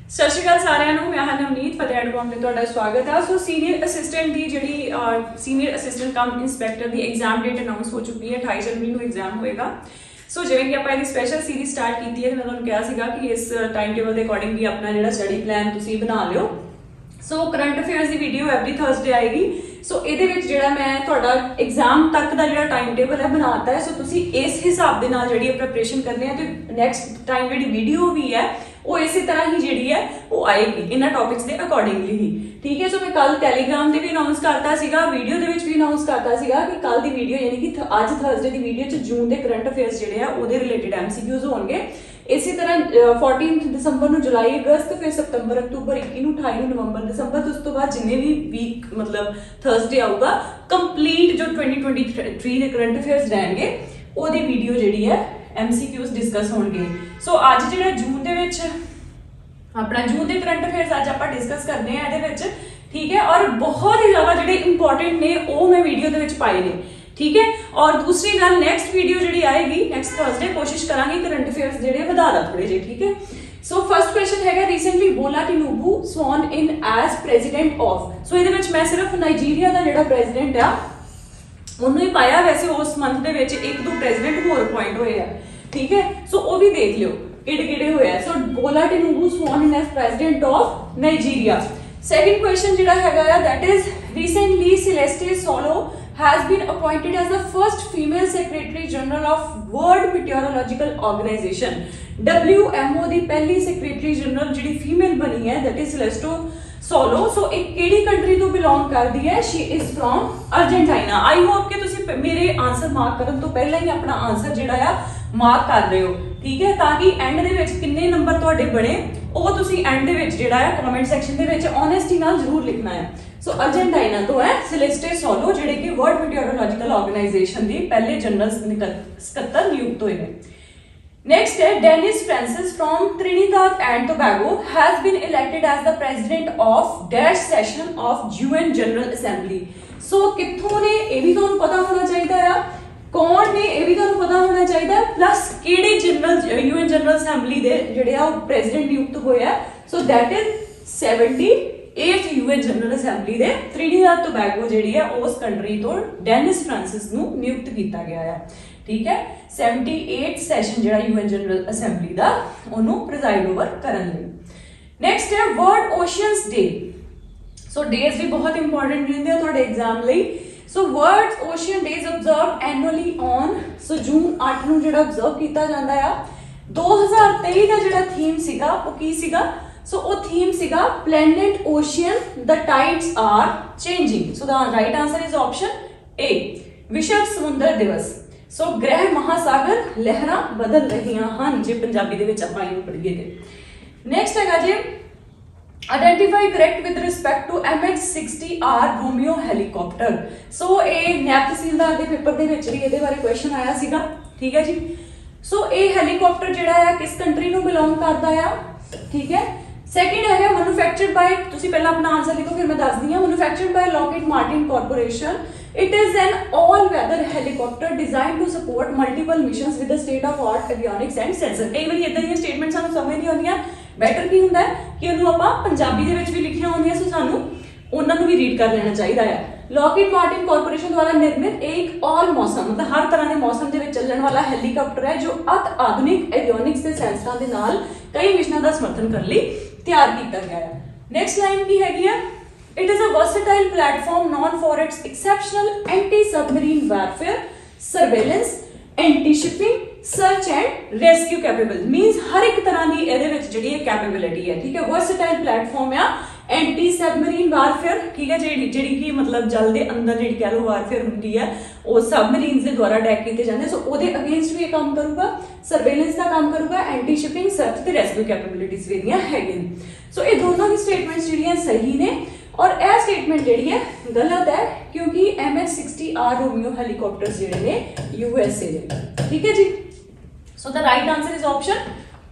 सत श्री अकाल सारिਆਂ ਨੂੰ मैं ਹਾਂ ਨਵਨੀਤ ਫਤਿਹਗੜ੍ਹ ਤੇ ਤੁਹਾਡਾ ਸਵਾਗਤ ਹੈ। ਸੋ ਸੀਨੀਅਰ ਅਸਿਸਟੈਂਟ ਦੀ ਜਿਹੜੀ ਸੀਨੀਅਰ ਅਸਿਸਟੈਂਟ ਕਮ ਇੰਸਪੈਕਟਰ ਦੀ ਐਗਜ਼ਾਮ ਡੇਟ ਅਨਾਉਂਸ ਹੋ ਚੁੱਕੀ ਹੈ। 28 जनवरी ਨੂੰ ਐਗਜ਼ਾਮ ਹੋਏਗਾ। ਸੋ ਜਿਵੇਂ ਕਿ ਆਪਾਂ ਇਹਦੀ ਸਪੈਸ਼ਲ ਸੀਰੀਜ਼ ਸਟਾਰਟ ਕੀਤੀ ਹੈ, ਮੈਂ ਤੁਹਾਨੂੰ ਕਿਹਾ ਸੀਗਾ ਕਿ ਇਸ ਟਾਈਮ ਟੇਬਲ ਦੇ ਅਕੋਰਡਿੰਗ ਵੀ ਆਪਣਾ ਜਿਹੜਾ ਸਟੱਡੀ ਪਲਾਨ ਤੁਸੀਂ ਬਣਾ ਲਿਓ। ਸੋ ਕਰੰਟ ਅਫੇਅਰਸ ਦੀ ਵੀਡੀਓ ਐਵਰੀ ਥਰਸਡੇ ਆਏਗੀ। ਸੋ ਇਹਦੇ ਵਿੱਚ ਜਿਹੜਾ ਮੈਂ ਤੁਹਾਡਾ ਐਗਜ਼ਾਮ ਤੱਕ ਦਾ ਜਿਹੜਾ ਟਾਈਮ ਟੇਬਲ ਹੈ ਬਣਾਤਾ ਹੈ। ਸੋ ਤੁਸੀਂ ਇਸ ਹਿਸਾਬ ਦੇ ਨਾਲ ਜਿਹੜੀ ਪ੍ਰੈਪਰੇਸ਼ਨ ਕਰਨੀ ਹੈ ਤੇ ਨੈਕਸਟ ਟਾਈਮ ਜਿਹੜੀ ਵੀਡੀਓ ਵੀ ਹੈ ਉਹ ਇਸੇ ਤਰ੍ਹਾਂ ਹੀ ਜਿਹੜੀ ਹੈ ਉਹ ਆਏਗੀ ਇਹਨਾਂ ਟੌਪਿਕਸ ਦੇ ਅਕੋਰਡਿੰਗਲੀ ਹੀ। ਠੀਕ ਹੈ। ਸੋ ਮੈਂ ਕੱਲ ਟੈਲੀਗ੍ਰਾਮ ਤੇ ਵੀ ਅਨਾਉਂਸ ਕਰਤਾ ਸੀਗਾ, ਵੀਡੀਓ ਦੇ ਵਿੱਚ ਵੀ ਅਨਾਉਂਸ ਕਰਤਾ ਸੀਗਾ ਕਿ ਕੱਲ ਦੀ ਵੀਡੀਓ ਯਾਨੀ ਕਿ ਅੱਜ ਥਰਸਡੇ ਦੀ ਵੀਡੀਓ 'ਚ ਜੂਨ ਦੇ ਕਰੰਟ ਅਫੇਅਰਸ ਜਿਹੜੇ ਆ ਉਹਦੇ ਰਿਲੇਟਿਡ MCQs ਹੋਣਗੇ। ਇਸੇ ਤਰ੍ਹਾਂ 14 ਦਸੰਬਰ ਨੂੰ ਜੁਲਾਈ ਅਗਸਤ, ਫਿਰ ਸਤੰਬਰ ਅਕਤੂਬਰ, 21 ਨੂੰ 28 ਨੂੰ ਨਵੰਬਰ ਦਸੰਬਰ, ਉਸ ਤੋਂ ਬਾਅਦ ਜਿੰਨੇ ਵੀ ਵੀਕ ਮਤਲਬ ਥਰਸਡੇ ਆਊਗਾ ਕੰਪਲੀਟ ਜੋ 2023 ਦੇ ਕਰੰਟ ਅਫੇਅਰਸ ਰਹਿਣਗੇ ਉਹਦੀ ਵੀਡੀਓ ਜਿਹੜੀ ਹੈ MCQs ਡਿਸਕਸ ਹੋਣਗੇ। ਸੋ ਅੱਜ ਜਿਹੜਾ ਜੂਨ ਦੇ ਵਿੱਚ ਆਪਣਾ ਜੂਨ ਦੇ ਕਰੰਟ ਅਫੇਅਰਸ ਅੱਜ ਆਪਾਂ ਡਿਸਕਸ ਕਰਨੇ ਆ ਇਹਦੇ ਵਿੱਚ। ਠੀਕ ਹੈ। ਔਰ ਬਹੁਤ ਹੀ ਜ਼ਿਆਦਾ ਜਿਹੜੇ ਇੰਪੋਰਟੈਂਟ ਨੇ ਉਹ ਮੈਂ ਵੀਡੀਓ ਦੇ ਵਿੱਚ ਪਾਏ ਨੇ। ठीक है। और दूसरी गल नैक्सट वीडियो जी आएगी नैक्सट थर्सडे कोशिश करांगे करंट अफेयर्स जो वधा दा थोड़े जे। ठीक है। सो फर्स्ट क्वेश्चन है recently Bola Tinubu sworn in as president of. So ये मैं सिर्फ नाइजीरिया का जो प्रेजिडेंट आ उन्होंने ही पाया, वैसे उस मंथ के एक दो प्रेजिडेंट होर अपॉइंट हुए हैं। ठीक है। सो वो भी देख लियो किहड़े हुए हैं। So Bola Tinubu sworn in as president of Nigeria. Second question जो है that is recently Celeste Saulo has been appointed as the first female secretary general of World Meteorological Organization WMO ਦੀ ਪਹਿਲੀ secretary general ਜਿਹੜੀ female ਬਣੀ ਹੈ that is Celeste Solo। ਸੋ ਇਹ ਕਿਹੜੀ country ਤੋਂ belong ਕਰਦੀ ਹੈ? she is from Argentina। I hope ਕਿ ਤੁਸੀਂ ਮੇਰੇ ਆਨਸਰ ਮਾਰਕ ਕਰਨ ਤੋਂ ਪਹਿਲਾਂ ਹੀ ਆਪਣਾ ਆਨਸਰ ਜਿਹੜਾ ਆ ਮਾਰਕ ਕਰ ਰਹੇ ਹੋ। ਠੀਕ ਹੈ। ਤਾਂ ਕਿ ਐਂਡ ਦੇ ਵਿੱਚ ਕਿੰਨੇ ਨੰਬਰ ਤੁਹਾਡੇ ਬਣੇ ਉਹ ਤੁਸੀਂ ਐਂਡ ਦੇ ਵਿੱਚ ਜਿਹੜਾ ਹੈ ਕਮੈਂਟ ਸੈਕਸ਼ਨ ਦੇ ਵਿੱਚ ਓਨੈਸਟੀ ਨਾਲ ਜ਼ਰੂਰ ਲਿਖਣਾ ਹੈ। ਸੋ ਅਰਜਨਟਾਈਨਾ ਤੋਂ ਹੈ ਸੈਲੇਸਟੇ ਸੋਲੋ ਜਿਹੜੇ ਕਿ ਵਰਲਡ ਮੀਟੀਓਰੋਲੋਜੀਕਲ ਆਰਗੇਨਾਈਜੇਸ਼ਨ ਦੀ ਪਹਿਲੇ ਜਨਰਲ ਸਕੱਤਰ ਨਿਯੁਕਤ ਹੋਏ ਨੇ। नेक्स्ट है Dennis Francis from Trinidad and Tobago has been elected as the president of dash session of UN general assembly. So कित्थों ने ये भी तुहानू पता होना चाहिए है, कौन ने ये भी तुहानू पता होना चाहिए, प्लस किहड़े जनरल UN जनरल असेंबली दे जिहड़े आ प्रेसिडेंट नियुक्त होए आ। So that is 78th UN general assembly दे ट्रिनिदाद टोबैगो जिहड़ी है उस कंट्री तो डेनिस फ्रांसिस नू नियुक्त किया गया है। ठीक है। 78th सैशन जो UN जनरल असेंबली का उन्होंने प्रिजाइड ओवर करन लई। नेक्स्ट है world oceans day. So days भी बहुत इंपॉर्टेंट रहंदे आ तुहाडे एग्जाम लई। So world ocean day is observe annually on so June 8 ਨੂੰ ਜਿਹੜਾ ऑब्जर्व ਕੀਤਾ ਜਾਂਦਾ ਆ। 2023 ਦਾ ਜਿਹੜਾ ਥੀਮ ਸੀਗਾ ਉਹ ਕੀ ਸੀਗਾ? सो वो थीम सीगा planet ocean the tides are changing. So the right answer is option A विश्व समुद्र दिवस। सो ग्रह महासागर लहरां बदल रहियां हन जे पंजाबी दे विच आपां इहनूं पढ़ीए ते। नेक्स्ट हैगा जी identify correct with respect to MH-60R Romeo helicopter. So ये नैब तहसीलदार के पेपर के विच भी इहदे बारे क्वेश्चन आया सीगा। ठीक है जी। सो ये हेलीकॉप्टर जिहड़ा है किस कंट्री नूं बिलोंग करदा है? ठीक है। सैकेंड है मैन्युफैक्चर्ड बाय, तुसी पहला अपना आंसर लिखो फिर मैं दस दी हां। Manufactured by Lockheed Martin corporation. It is an all weather helicopter designed to support multiple missions with the state of art avionics and sensor. कई बार इदां दी स्टेटमेंट सानू समझ नहीं आउंदियां। बेटर की हुंदा है कि उहनूं आपां पंजाबी दे विच भी लिखियां होंदियां, सो सानू उन्हां नूं भी रीड कर लेना चाहिए है। लॉकहीड मार्टिन कॉर्पोरेशन द्वारा निर्मित एक ऑल मौसम मतलब हर तरह के मौसम के चलने वाला हेलीकॉप्टर है जो अति आधुनिक एवियोनिक्स के सेंसरां दे नाल कई मिशनां दा समर्थन करने लई तैयार किया गया है। नेक्स्ट लाइन की हैगी है it is a versatile platform known for its exceptional anti submarine warfare surveillance anti shipping search and rescue capable. Means हर एक तरह की ਇਹਦੇ ਵਿੱਚ ਜਿਹੜੀ ਹੈ कैपेबिलिटी है। ठीक है। वर्सेटाइल प्लेटफॉर्म है एंटी सबमरीन वारफेयर। ठीक है। ਜਿਹੜੀ ਕਿ मतलब जल के अंदर ਜਿਹੜੀ कह लो वारफेयर ਹੁੰਦੀ है ਉਹ सबमरीन ਦੇ ਦੁਆਰਾ ਅਟੈਕ ਕੀਤੇ ਜਾਂਦੇ। ਸੋ ਉਹਦੇ ਅਗੇਂਸਟ ਵੀ ਇਹ ਕੰਮ ਕਰੂਗਾ, ਸਰਵੇਲੈਂਸ ਦਾ ਕੰਮ ਕਰੂਗਾ, ਐਂਟੀ ਸ਼ਿਪਿੰਗ ਸਰਚ ਤੇ ਰੈਸਕਿਊ ਕੈਪੇਬਿਲਿਟੀਜ਼ ਵੀ ਦੀਆਂ ਹੈਗੀਆਂ। ਸੋ ਇਹ ਦੋਨੋਂ ਹੀ ਸਟੇਟਮੈਂਟਸ ਜਿਹੜੀਆਂ ਸਹੀ ਨੇ और यह स्टेटमेंट ਜਿਹੜੀ है गलत है क्योंकि MH-60R रोमियो हेलीकॉप्टर्स ਜਿਹੜੇ ਨੇ USA ਦੇ। ठीक है जी। So the right answer is option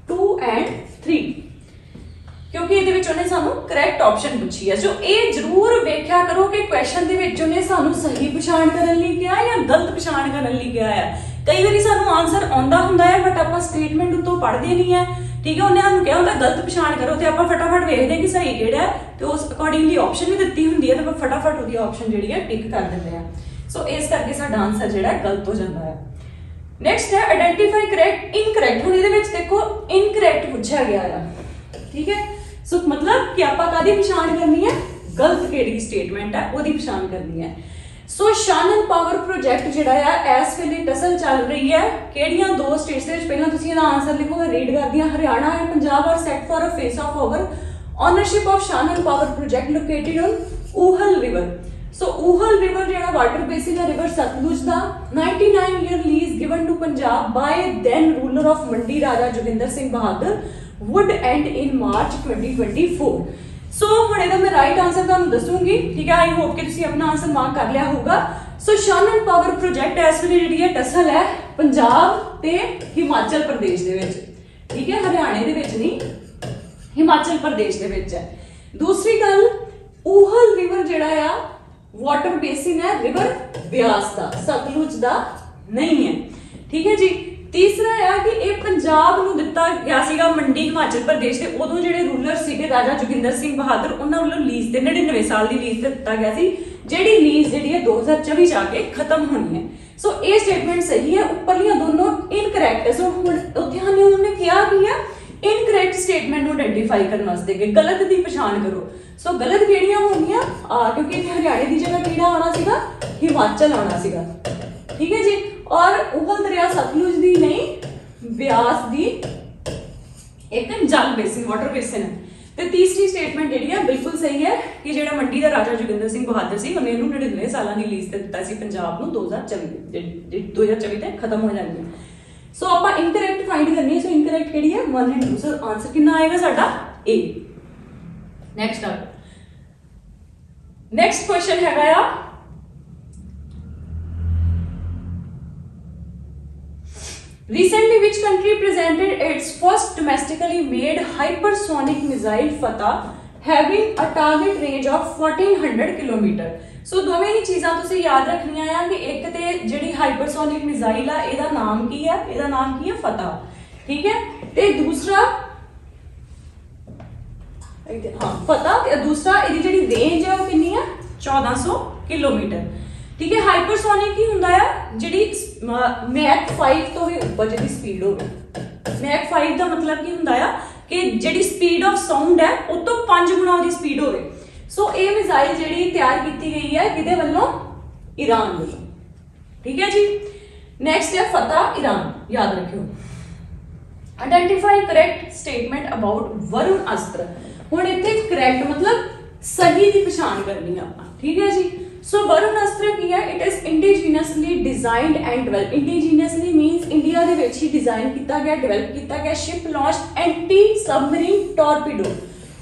2 and 3 क्योंकि ਇਹਦੇ ਵਿੱਚ ਉਹਨੇ ਸਾਨੂੰ ਕਰੈਕਟ ਆਪਸ਼ਨ ਪੁੱਛੀ ਹੈ। ਸੋ ਇਹ ਜ਼ਰੂਰ ਵੇਖਿਆ ਕਰੋ ਕਿ ਕੁਐਸਚਨ ਦੇ ਵਿੱਚ ਉਹਨੇ ਸਾਨੂੰ ਸਹੀ ਪਛਾਣ ਕਰਨ ਲਈ ਕਿਹਾ ਜਾਂ ਗਲਤ ਪਛਾਣ ਕਰਨ ਲਈ ਕਿਹਾ ਹੈ। ਕਈ ਵਾਰੀ ਸਾਨੂੰ ਆਨਸਰ ਆਉਂਦਾ ਹੁੰਦਾ ਹੈ ਬਟ ਆਪਾਂ ਸਟੇਟਮੈਂਟ ਉੱਤੋਂ ਪੜ੍ਹਦੇ ਨਹੀਂ ਹੈ। ठीक है। उन्हें सानू क्या होंदा गलत पछाण करो तो आपां फटाफट वेखदे कि सही किहड़ा है तो उस अकॉर्डिंगली ऑप्शन भी दित्ती हुंदी है तो आपां फटाफट उहदी ऑप्शन जिहड़ी है टिक कर दिंदे आ। सो इस करके साडा आंसर जिहड़ा गलत हो जाता है। नेक्स्ट है आइडेंटिफाई करेक्ट इनकरेक्ट। हुण इहदे विच देखो इनकरेक्ट पूछा गया है, ठीक है। सो मतलब कि आपां कादी पछाण करनी है, गलत किहड़ी स्टेटमेंट है ओहदी पछाण करनी है। सो शानन पावर प्रोजेक्ट जिहड़ा है इस वेले टसल चल रही है किहड़ियां दो स्टेट्स दे विच, पहलां तुसीं इहदा आंसर लिखो, मैं रीड करदी हां। Haryana and Punjab are set for a face off over ownership of Shanan power project located on Uhl river. So Uhl river जिहड़ा वाटर बेसिन है रिवर सतलुज दा 99 year lease given to Punjab by then ruler of Mandi Raja Joginder Singh Bahadur would end in March 2024। So हुण इहदा मैं right answer तुहानूं दसूंगी, ठीक है। I hope कि तुसीं अपना आंसर मार्क कर लिया होगा। सो शानन पावर प्रोजेक्ट इस वेले जिहड़ी है टसल है पंजाब ते हिमाचल प्रदेश दे विच, ठीक है, हरियाणे दे विच नहीं, हिमाचल प्रदेश दे विच है। दूसरी गल ऊहल रिवर जिहड़ा आ वाटर बेसिन है रिवर ब्यास दा, सतलुज दा नहीं है, ठीक है जी। तीसरा है कि ये पंजाब नूं दिता गया सीगा मंडी हिमाचल प्रदेश के उदों जिहड़े रूलर सीगे राजा जोगिंदर सिंह बहादुर उन्हां वल्लों लीज ते 99 साल की लीज ते दिता गया सी, जिहड़ी लीज जिहड़ी है 2024 जाके खत्म होनी है। सो ये स्टेटमेंट सही है, उपरलियां दोनों इनकरैक्ट है। सो हुण उत्थे उन्होंने क्या किया इनकरैक्ट स्टेटमेंट नूं आइडेंटिफाई करने वास्ते कि गलत दी पछाण करो। सो गलत किहड़ियां होणगीਆਂ क्योंकि इत्थे हरियाणे की जगह किहड़ा आना सीगा हिमाचल आना सीगा, ठीक है जी। और ऊहल दरिया सतलुज दी नहीं ब्यास दी एक जल बेसिन वाटर बेसिन है। ते तीसरी स्टेटमेंट जिहड़ी है बिल्कुल सही है कि जिहड़ा मंडी दा राजा जोगिंदर सिंह बहादुर सी उन्हें 99 सालां दी लीज ते दित्ता सी पंजाब नूं 2024 ते खत्म हो जानी है। सो आपां इनकरेक्ट फाइंड करनी है। सो इनकरेक्ट किहड़ी है 1 एंड 2। सो आंसर कितना आएगा साडा ए। नेक्स्ट नेक्स्ट क्वेश्चन हैगा आ Recently, which country presented its first domestically made hypersonic missile Fatah, having a target range of 1400 km? सो दोवें ही चीज़ां तुसीं याद रखनियां आ कि एक ते जिहड़ी हाइपरसोनिक मिसाइल आ इहदा नाम की है, इहदा नाम की है फतह, ठीक है। ते दूसरा हाँ फतह ते दूसरा इहदी जिहड़ी रेंज है वो कितनी है 1400 किलोमीटर, ठीक है। हाइपरसोनिक ही हुंदा है जिहड़ी मैक 5 तो भी ऊपर जिहदी स्पीड होवे। मैक 5 दा मतलब की हुंदा है कि जिहड़ी स्पीड ऑफ साउंड है उस तो 5 गुना उहदी स्पीड होवे। सो ये मिसाइल जिहड़ी तैयार की गई है किहदे वल्लों ईरान वल्लों, ठीक है जी। नेक्स्ट है फतह ईरान, याद रखियो। Identify correct statement about Varun अस्त्र। हुण इत्थे करेक्ट मतलब सही दी पछाण करनी है, ठीक है जी। सो वरुण अस्त्र की है it is indigenously designed and develop. Indigenously means India they which he design किया गया डेवलप किया गया ship launch anti submarine torpedo.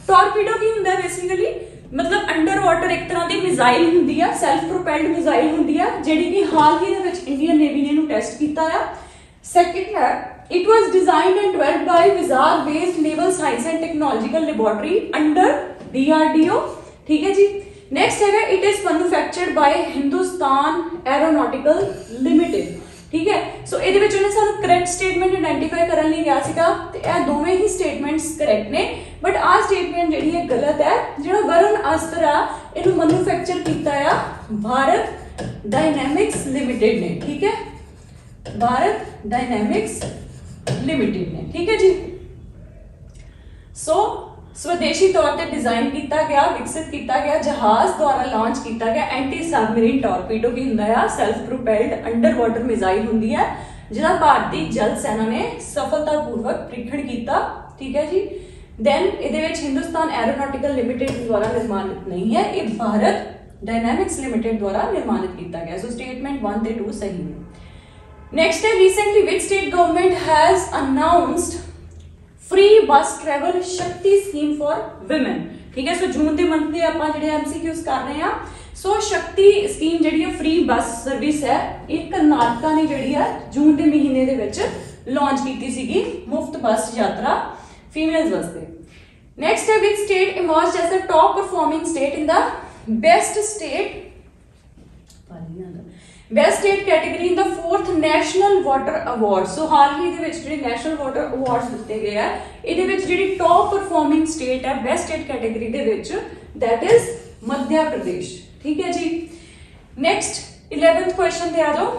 Torpedo की हुंदा है बेसिकली मतलब अंडर वाटर एक तरह की मिसाइल हुंदी है, सेल्फ प्रोपेल्ड मिसाइल हुंदी है जिहड़ी कि हाल ही दे विच इंडियन नेवी ने इहनूं टेस्ट कीता है। सेकंड है it was designed and developed by विजार based naval science and technological laboratory under DRDO, ठीक है जी। नेक्स्ट है it is manufactured by Hindustan aeronautical limited, ठीक है। सो इहदे विच उन्हें सानू करेक्ट स्टेटमेंट आइडेंटिफाई करन लई गया सीगा ते ਇਹ ਦੋਵੇਂ ही स्टेटमेंट्स करेक्ट ने, बट आ स्टेटमेंट जिहड़ी है गलत है। जिहड़ा वरुण अस्त्र आ इहनूं मैन्युफैक्चर कीता आ भारत डायनेमिक्स लिमिटेड ने, ठीक है, भारत डायनेमिक्स लिमिटेड ने, ठीक है जी। सो स्वदेशी तौर पर डिजाइन किया गया विकसित किया गया जहाज द्वारा लॉन्च किया गया एंटी सबमरीन टॉर्पीडो की हुंदा है self propelled under water missile हुंदी है जिहदा भारतीय जल सेना ने सफलतापूर्वक परीक्षण किया, ठीक है जी। देन इहदे विच हिंदुस्तान एरोनॉटिकल लिमिटेड द्वारा निर्माणित नहीं है, ये भारत डायनेमिक्स लिमिटेड द्वारा निर्माणित किया गया। सो स्टेटमेंट 1 ते 2 सही है। नेक्स्ट है recently which state government has announced free बस ट्रैवल शक्ति स्कीम फॉर वुमेन, ठीक है। सो जून के मंथ के आपां जिहड़े MCQs कर रहे हैं। सो शक्ति स्कीम जिहड़ी है फ्री बस सर्विस है ये कर्नाटका ने जिहड़ी है जून के महीने दे विच लॉन्च की सीगी मुफ्त बस यात्रा फीमेल्स वास्ते। नेक्स्ट है which state emerged as the top performing state in the best state best state category in the 4th national water award. So हाल ही दे विच जिहड़े नैशनल वाटर अवार्ड्स दिते गए हैं इहदे विच जिहड़ी टॉप परफॉर्मिंग स्टेट है बेस्ट स्टेट कैटेगरी दे विच दैट इज मध्य प्रदेश। ठीक है जी। नेक्स्ट 11th क्वेश्चन पे आ जाओ।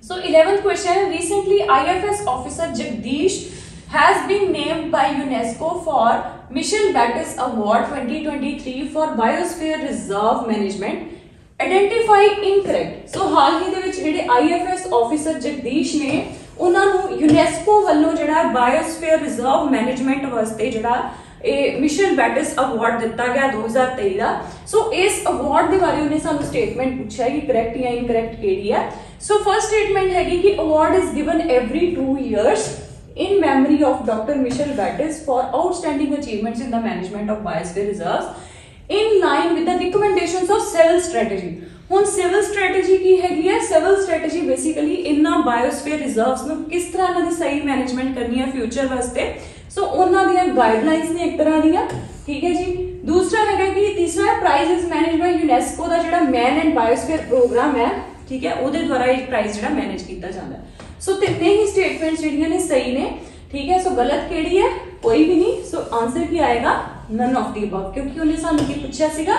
So 11th question, recently IFS officer Jagdish has been named by UNESCO for Michel Bates Award 2023 for Biosphere Reserve Management. Identify incorrect। So हाल ही दे विच जिहड़े IFS ऑफिसर जगदीश ने उन्हां नूं यूनेस्को वल्लों जिहड़ा बायोस्फीयर रिजर्व मैनेजमेंट वास्ते जिहड़ा मिशेल बैटिस अवार्ड दिता गया 2023 का। सो इस अवार्ड के बारे उन्हें सानू स्टेटमेंट पूछा कि करैक्ट या इनकरैक्ट केड़ी है। सो फर्स्ट स्टेटमेंट हैगी कि award is given every 2 years in memory of Dr. Michel Bates for outstanding achievements in the management of biosphere reserves in line with the recommendations of civil strategy। ਹੁਣ civil strategy की हैगी है। Civil strategy basically इन्ना biosphere reserves ਨੂੰ किस तरह ਇਹਨਾਂ ਦੀ सही मैनेजमेंट करनी है फ्यूचर वास्ते। सो ਉਹਨਾਂ ਦੀਆਂ गाइडलाइंस ने एक तरह ਦੀਆਂ। ठीक है जी। दूसरा हैगा कि तीसरा है prize is manage by UNESCO ਦਾ ਜਿਹੜਾ मैन एंड बायोस्फीयर प्रोग्राम है। ठीक है, ਉਹਦੇ ਦੁਆਰਾ ਇਹ प्राइज ਜਿਹੜਾ मैनेज ਕੀਤਾ ਜਾਂਦਾ है। सो तिन्ने ही स्टेटमेंट्स ਜਿਹੜੀਆਂ ਨੇ सही ने। ठीक है। सो गलत केड़ी है? कोई भी नहीं। सो आंसर की आएगा नन ऑफ द अबव, क्योंकि उन्हें सानू की पूछा सीगा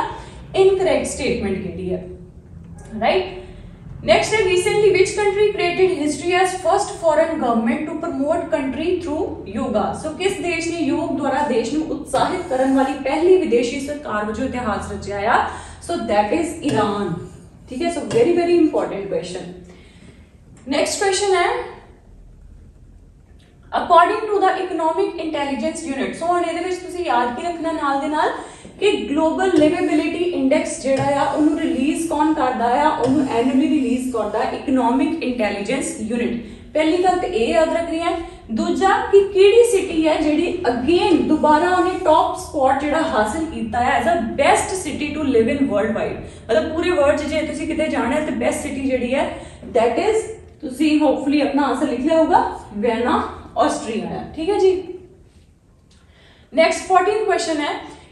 इनकरेक्ट स्टेटमेंट केड़ी है। राइट। नेक्स्ट है, recently which country created history as first foreign government to promote country through yoga. So किस देश ने योग द्वारा देश ਨੂੰ उत्साहित करने वाली पहली विदेशी सरकार वजों इतिहास रचिया? So that is Iran. ठीक है। So very very important question. Next question है, according to the economic intelligence unit. So हुण इहदे विच तुसीं याद की रखना नाल दे नाल कि ग्लोबल लिवेबिलिटी इंडेक्स जिहड़ा आ उहनूं रिलीज कौन करदा आ? उहनूं एनुअली रिलीज करदा इकोनॉमिक इंटैलीजेंस यूनिट। पहली गल तो यह याद रखनी है। दूजा कि किहड़ी सिटी है जिहड़ी अगेन दोबारा उन्हें टॉप स्पॉट जिहड़ा हासिल कीता है as a best city to live in world wide. मतलब पूरे वर्ल्ड च जे तुसीं किते जाना है तो बेस्ट सिटी जिहड़ी है दैट इज, तुसीं होपफुली अपना आंसर लिख लिया होगा, वियना ऑस्ट्रिया है। ठीक है जी। नेक्स्ट 14th क्वेश्चन है,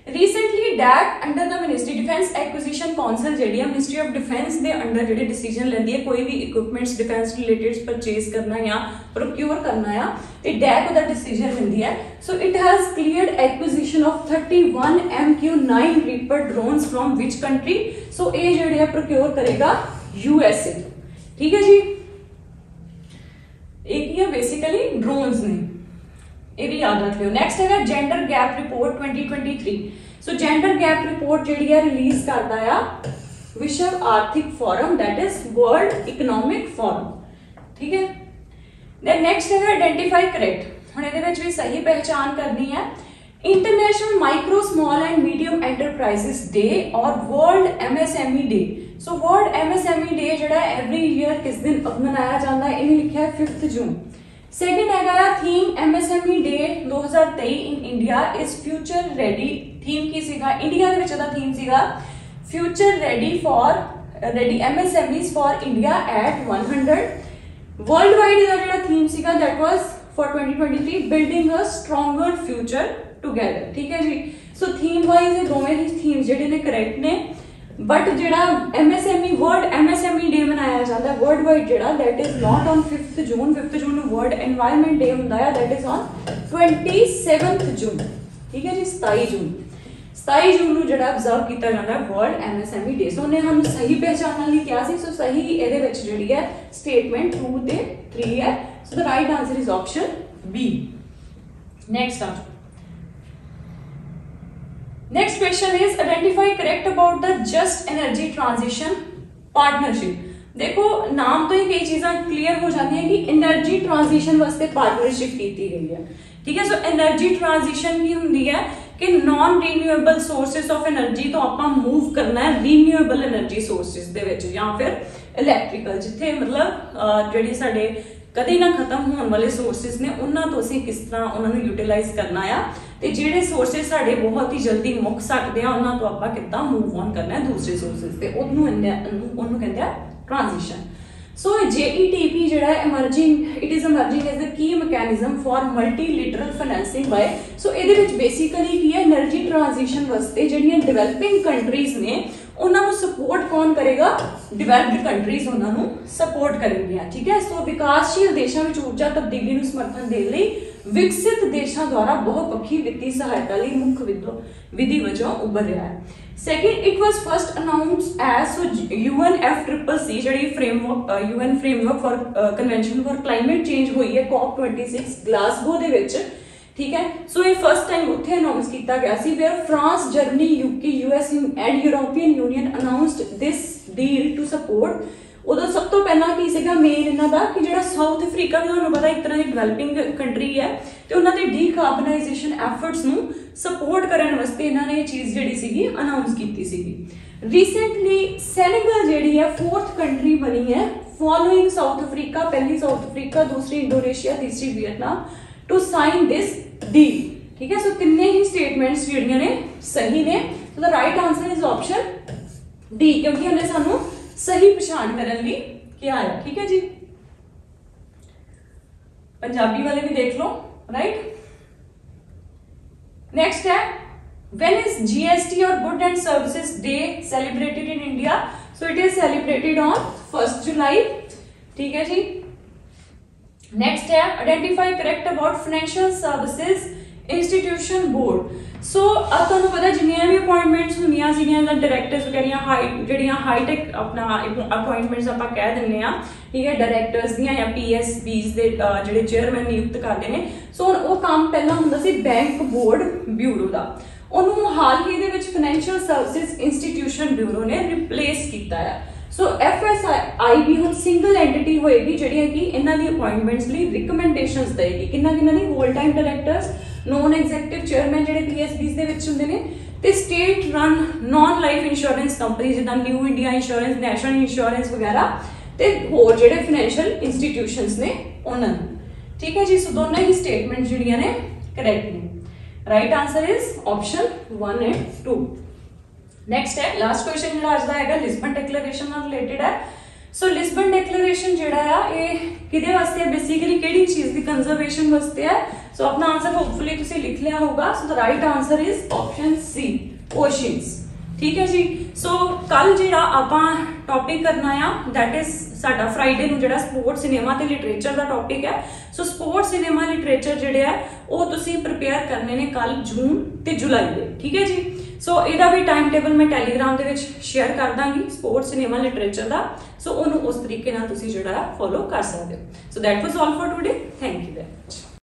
recently that under the ministry defence acquisition council जिहड़ी है ministry of defence they under जिहड़े डिसीजन लैंदी है कोई भी इक्विपमेंट्स डिफेंस रिलेटेड परचेज करना या प्रोक्योर करना है ते डैक दा डिसीजन लैंदी है। So it has cleared acquisition of 31 MQ-9 reaper drones from which country? So ये जिहड़े है प्रोक्योर करेगा USA। ठीक है जी। एक ही बेसिकली ड्रोन्स ने, ये भी याद रख लियो। नेक्स्ट है gender gap report 2023। So gender gap report जिहड़ी है रिलीज करदा है विश्व आर्थिक forum that is world economic forum. ठीक है। देन नेक्स्ट है आइडेंटिफाई करेक्ट। हुण इहदे विच भी सही पहचान करनी है। International micro small and medium enterprises day और world MSME day. So world MSME day जिहड़ा एवरी ईयर किस दिन मनाया जाता है? इन्हें लिखा है 5 जून। सेकेंड है theme MSME day 2023 in India is future ready. Theme की सीगा इंडिया दे विच दा थीम सीगा future ready MSMEs for India at 100। World wide दा जिहड़ा थीम सीगा that was for 2023 building a stronger future together. ठीक है जी। सो थीम वाइज ये दोवें ही थीम जिहड़े ने करेक्ट ने, बट जिहड़ा वर्ल्ड MSME डे मनाया जाता है वर्ल्ड वाइड जिहड़ा that is not on 5 June. 5 June world environment day हुंदा है दैट इज ऑन 27 जून। ठीक है जी। 27 जून ਨੂੰ ਜਿਹੜਾ ऑब्जर्व ਕੀਤਾ ਜਾਂਦਾ ਹੈ वर्ल्ड MSME डे। सो ਉਹਨੇ ਸਾਨੂੰ सही पहचानने ਲਈ ਕਿਹਾ ਸੀ। सो सही ਇਹਦੇ ਵਿੱਚ ਜਿਹੜੀ ਹੈ स्टेटमेंट 2 ਤੇ 3 है। So the right answer is option B। Next आ next question is identify correct about the just energy transition partnership. देखो नाम तो ही कई चीज़ें क्लियर हो जाती हैं कि एनर्जी ट्रांजिशन वास्ते पार्टनरशिप की गई है। ठीक है। सो एनर्जी ट्रांजिशन की होंगी है कि non renewable sources of energy तो आप मूव करना है रीन्यूएबल एनर्जी सोर्सेज दे विच या फिर इलैक्ट्रिकल जिथे मतलब जिहड़े साडे कदे ना खत्म होने वाले सोर्सेज ने उन्हां तो असीं किस तरह उन्हां नूं यूटिलाइज करना है ते जिहड़े सोर्सेज साडे बहुत ही जल्दी मुक सकदे आ उन्हां तो आपां किद्दां मूव ऑन करना है दूसरे सोर्सेज ते उहनूं कहंदे आ ट्रांजिशन। सो JETP जिहड़ा emerging it is emerging as the key mechanism for multilateral financing by. So इहदे विच बेसिकली की है एनर्जी ट्रांजिशन वास्ते जिहड़ियां डेवलपिंग कंट्रीज ने उन्होंने सपोर्ट कौन करेगा, डिवेलप्ड कंट्रीज उन्होंने सपोर्ट करेंगे, ठीक है। सो विकासशील देशों में ऊर्जा तब्दीली को समर्थन देने लई विकसित देशों द्वारा बहुपक्षी वित्तीय सहायता लई मुख्य विधि वजों उभर रहा है। Second, it was first announced as UNFCCC ਜਿਹੜੀ UN framework for convention for climate change ਹੋਈ ਹੈ COP26 ਗਲਾਸਗੋ ਦੇ ਵਿੱਚ, ठीक है। सो ये फर्स्ट टाइम उत्थे अनाउंस किया गया सी, where France, Germany, UK, US and European Union announced this deal to support. उदों सब तो पहला की सीगा मेन इन्हां दा कि जिहड़ा साउथ अफ्रीका भी तुहानूं पता एक तरह की डिवेलपिंग कंट्री है, तो उन्हां दे डीकार्बनाइजेशन एफर्ट्स नूं सपोर्ट करन वास्ते इन्हां ने ये चीज़ जिहड़ी सीगी अनाउंस कीती सीगी। रीसेंटली सेनेगल जिहड़ी है 4th कंट्री बनी है फॉलोइंग साउथ अफ्रीका, पहली साउथ अफ्रीका, दूसरी इंडोनेशिया, तीसरी Vietnam, to sign this deal, ठीक है। सो तिन्ने ही स्टेटमेंट्स जिहड़ियां ने सही ने, सो the right answer is option D, क्योंकि उन्हें सानू सही पछाण करन लई क्या है, ठीक है जी। पंजाबी वाले भी देख लो, राइट। नेक्स्ट है व्हेन इज जीएसटी और good and services day celebrated in India? So it is celebrated on 1 July, ठीक है जी। नेक्स्ट है identify correct about financial services institution board. So तुहानूं पता जिन्नियां भी अपॉइंटमेंट्स होंदियां सीगियां डायरैक्टर्स वगैरह जिहड़ियां हाईटेक अपना अपॉइंटमेंट्स आपां कह दिंदे आ, ठीक है, डायरैक्टर्स दियां या PSBs दे जिहड़े चेयरमैन नियुक्त करदे ने। सो वो काम पहला हुंदा सी बैंक बोर्ड ब्यूरो दा, उहनूं हाल ही दे विच फाइनेंशियल सर्विसेज इंस्टीट्यूशन ब्यूरो ने रिप्लेस कीता है। सो FSI भी हम सिंगल एंटिटी होएगी जिहड़ी कि इन्हां दी अपॉइंटमेंट्स लई रिकमेंडेशंस देगी, किन्ना दी whole time directors, non executive chairman जिहड़े PSBs दे विच हुंदे ने, ते state run non life insurance company जिद्दां new India insurance, national insurance वगैरह, ते होर जिहड़े फाइनेंशियल इंस्टीट्यूशंस ने उन्हां नूं, ठीक है जी। सो दोनों ही स्टेटमेंट जिहड़ियां ने करेक्ट ने। Right answer is option 1 and 2। Next है लास्ट क्वेश्चन जिहड़ा अज दा हैगा लिस्बन डिक्लेरेशन नाल रिलेटेड है। सो लिस्बन डिक्लेरेशन जिहड़ा है ये किहदे वास्ते है, बेसिकली किहड़ी चीज़ दी कंजर्वेशन वास्ते है। सो अपना आंसर होपफुली तुसीं लिख लिया होगा। So the right answer is option C, oceans, ठीक है जी। सो कल जिहड़ा आपां टॉपिक करना है दैट इज साडा फ्राइडे नूं जिहड़ा स्पोर्ट्स सिनेमा ते लिटरेचर दा टॉपिक है। सो स्पोर्ट्स सिनेमा लिटरेचर जिहड़े है वो तुसीं प्रिपेयर करने ने कल जून ते जुलाई दे, ठीक है जी। सो ਇਹਦਾ भी टाइम टेबल मैं टैलीग्राम ਦੇ ਵਿੱਚ शेयर कर ਦਾਂਗੀ स्पोर्ट्स सिनेमा लिटरेचर ਦਾ। सो ਉਹਨੂੰ ਉਸ ਤਰੀਕੇ ਨਾਲ ਤੁਸੀਂ ਜਿਹੜਾ ਫੋਲੋ ਕਰ ਸਕਦੇ ਹੋ। So that was all for today. Thank you very much.